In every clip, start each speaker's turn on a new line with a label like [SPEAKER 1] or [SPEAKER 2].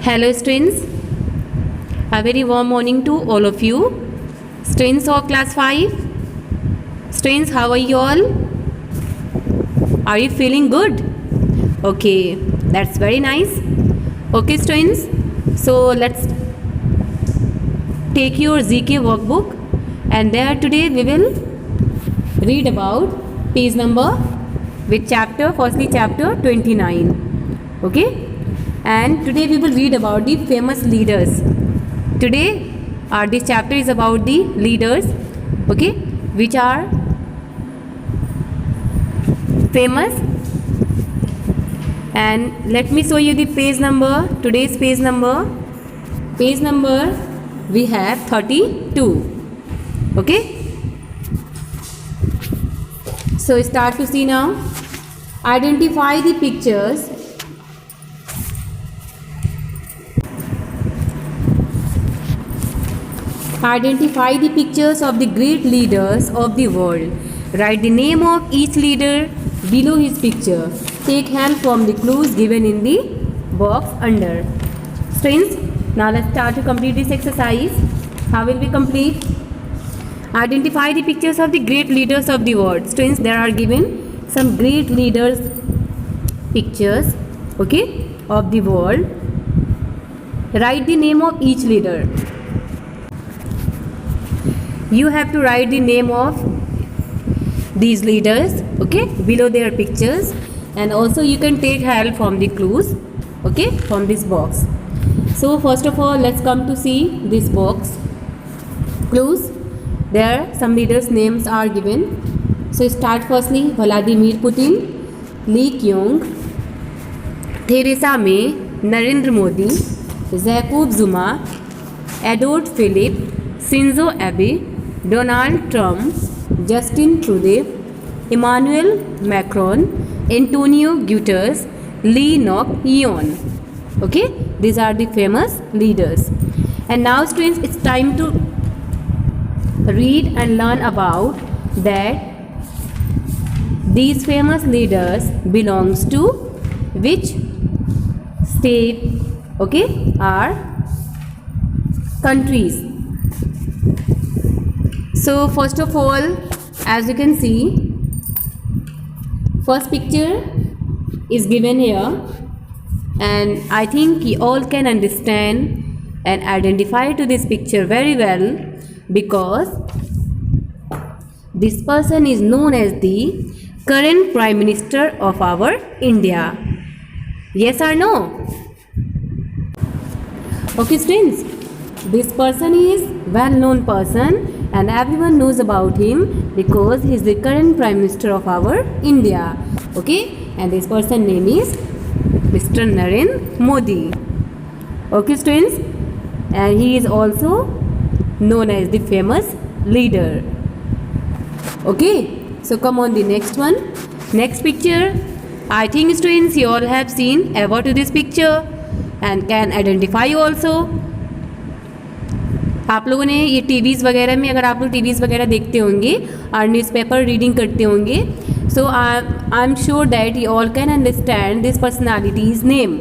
[SPEAKER 1] Hello students, a very warm morning to all of you. Students of class 5. Students, how are you all? Are you feeling good? Okay, that's very nice. Okay students, so let's take your GK workbook, and there today we will read about page number with chapter, firstly chapter 29. Okay, and today we will read about the famous leaders. Today this chapter is about the leaders, okay, which are famous. And let me show you the page number. Today's page number we have 32. Okay, so start to see now. Identify the pictures of the great leaders of the world. Write the name of each leader below his picture. Take help from the clues given in the box under. Students, now let's start to complete this exercise. How will we complete? Identify the pictures of the great leaders of the world. Students, there are given some great leaders pictures, okay, of the world. Write the name of each leader. You have to write the name of these leaders, okay, below their pictures, and also you can take help from the clues, okay, from this box. So first of all, let's come to see this box. Clues. There some leaders' names are given. So start firstly: Vladimir Putin, Lee Kyung, Theresa May, Narendra Modi, Jacob Zuma, Edward Philip, Shinzo Abe, Donald Trump, Justin Trudeau, Emmanuel Macron, Antonio Guterres, Lee Nok Yeon. Okay, these are the famous leaders. And now students, it's time to read and learn about that these famous leaders belongs to which state, okay, are countries. So first of all, as you can see, first picture is given here, and I think you all can understand and identify to this picture very well, because this person is known as the current Prime Minister of our India. Yes or no? Okay students, this person is well-known person and everyone knows about him because he is the current Prime Minister of our India. Okay, and this person name is Mr. Narendra Modi. Okay students, and he is also known as the famous leader. Okay, so come on the next one. Next picture. I think students you all have seen ever to this picture and can identify also. आप लोगों ने ये TVs वगैरह में, अगर आप लोग TVs वगैरह देखते होंगे और न्यूज़पेपर रीडिंग करते होंगे, so I am sure that you all can understand this personalities name.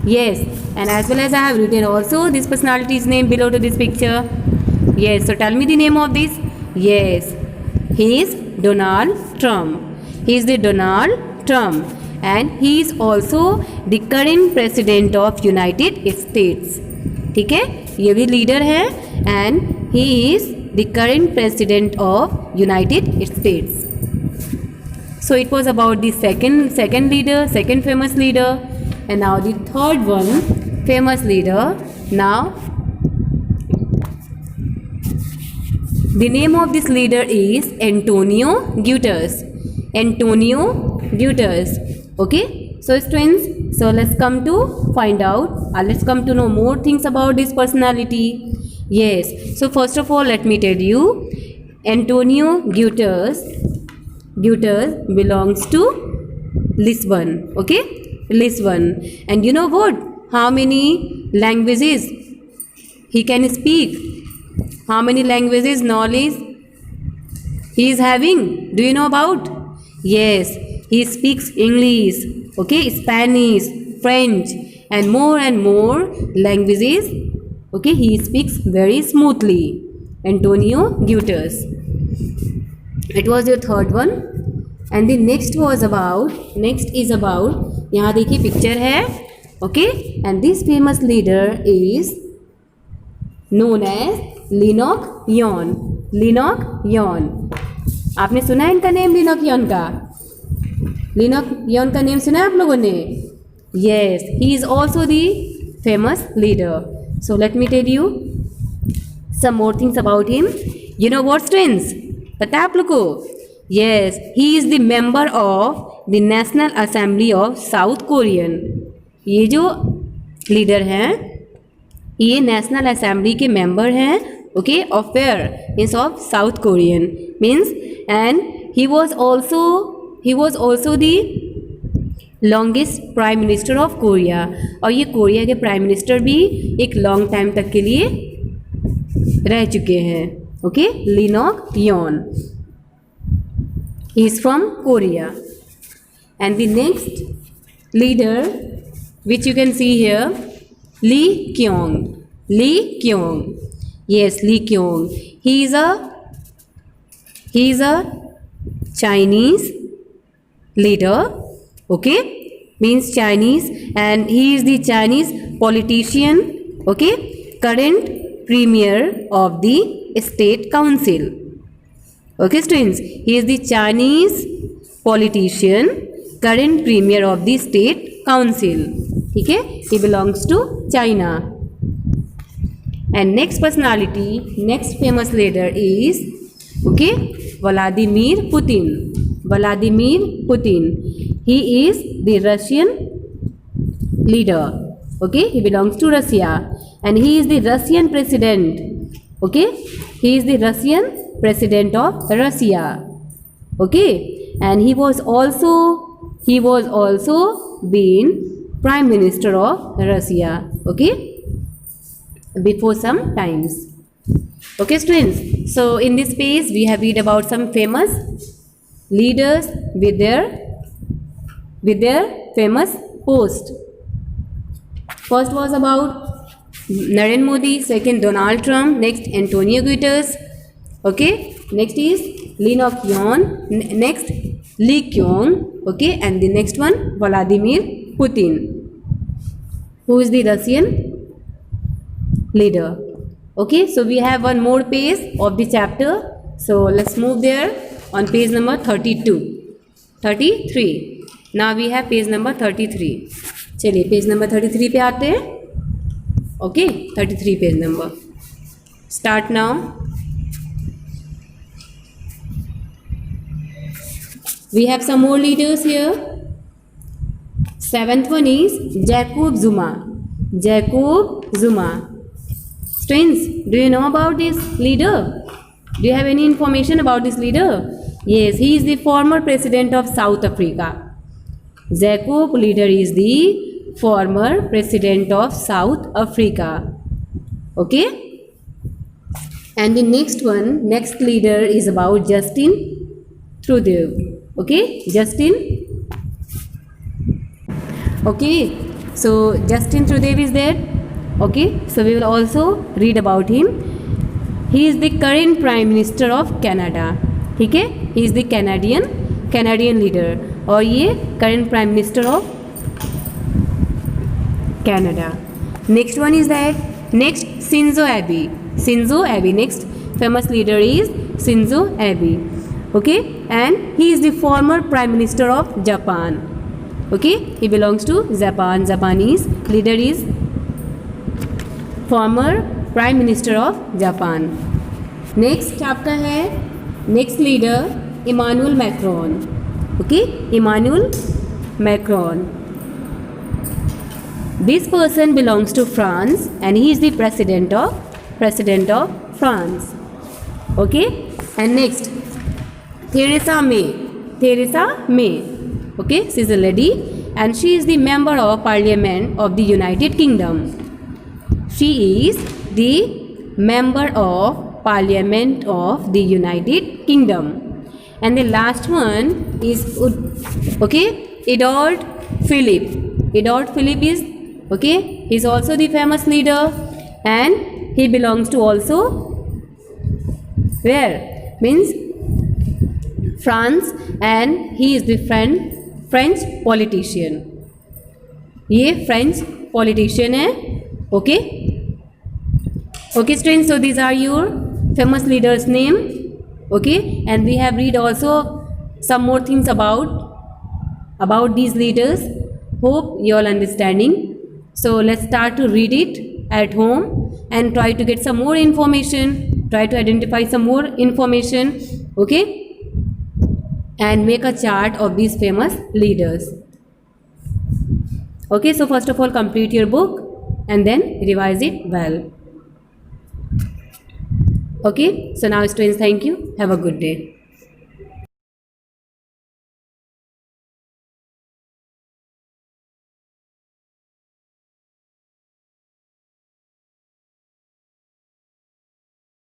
[SPEAKER 1] Yes, and as well as I have written also this personality's name below to this picture. Yes, so tell me the name of this. Yes, he is Donald Trump. He is the Donald Trump, and he is also the current president of United States. ठीक है, ये भी leader है and he is the current president of United States. So it was about the second leader, second famous leader. And now the third one, famous leader. Now the name of this leader is Antonio Guterres. Antonio Guterres. Okay, so students, so let's come to find out, let's come to know more things about this personality. Yes, so first of all let me tell you, Antonio Guterres belongs to Lisbon. Okay, Lisbon. And you know what? How many languages he can speak? How many languages knowledge he is having? Do you know about? Yes, he speaks English, okay, Spanish, French, and more languages. Okay, he speaks very smoothly. Antonio Guterres. It was your third one. And the next is about, यहाँ देखिए picture है. Okay, and this famous leader is known as Lee Nak yon. Lee Nak yon, आपने सुना है इनका name लिनोक Yon का? लिनोक Yon का name सुना है आप लोगों ने? Yes, he is also the famous leader. So let me tell you some more things about him. You know what, students? पता है आप लोग को? Yes, he is the member of the National Assembly of South Korean. ये जो leader हैं ये national assembly के मेंबर हैं. Okay, of where? Means of south Korean means. And he was also the longest prime minister of Korea. और ये Korea के prime minister भी एक लॉन्ग टाइम तक के लिए रह चुके हैं. Okay, Lee Nak yon, he is from Korea. And the next leader which you can see here, Lee Kyong. Lee Kyong. Yes, Lee Kyong. He is a Chinese leader. Okay, means Chinese, and he is the Chinese politician. Okay, current premier of the State Council. Okay, students, he is the Chinese politician, current premier of the State Council. ठीक है, he belongs to China. And next personality, next famous leader is, okay, Vladimir Putin. Vladimir Putin. He is the Russian leader. Okay, he belongs to Russia, and he is the Russian president. Okay, he is the Russian president of Russia. Okay, and he was also been Prime Minister of Russia. Okay, before some times. Okay, students, so in this page we have read about some famous leaders with their famous post. First was about Narendra Modi, second Donald Trump, next Antonio Guterres. Okay, next is Linok Yon, next Lee Kyong. Okay, and the next one Vladimir Putin, who is the Russian leader. Okay, so we have one more page of the chapter, so let's move there on page number 33. Now we have page number 33. चलिए page number 33 पे आते हैं. Okay, 33 page number. Start now. We have some more leaders here. Seventh one is Jacob Zuma. Jacob Zuma. Students, do you know about this leader? Do you have any information about this leader? Yes, he is the former president of South Africa. Jacob leader is the former president of South Africa. Okay? And the next leader is about Justin Trudeau. Okay, Justin. Okay, so Justin Trudeau is there. Okay, so we will also read about him. He is the current Prime Minister of Canada. ठीक है, he is the Canadian leader. और ये current Prime Minister of Canada. Next one is Shinzo Abe. Shinzo Abe. Next famous leader is Shinzo Abe. Okay, and he is the former Prime Minister of Japan. Okay, he belongs to Japan. Japanese leader is former Prime Minister of Japan. Next आपका है next leader Emmanuel Macron. Okay, Emmanuel Macron. This person belongs to France, and he is the president of France. Okay, and next Theresa May. Okay, she is a lady, and she is the member of Parliament of the United Kingdom. She is the member of Parliament of the United Kingdom. And the last one is Edward Philip. Edward Philip is Okay, he's also the famous leader, and he belongs to also where? Means France, and he is the French politician. ये French politician है. Okay. Okay students, so these are your famous leaders name. Okay, and we have read also some more things about these leaders. Hope you all understanding. So let's start to read it at home and try to get some more information, try to identify some more information. Okay, and make a chart of these famous leaders. Okay, so first of all complete your book and then revise it well. Okay, so now students, thank you, have a good day.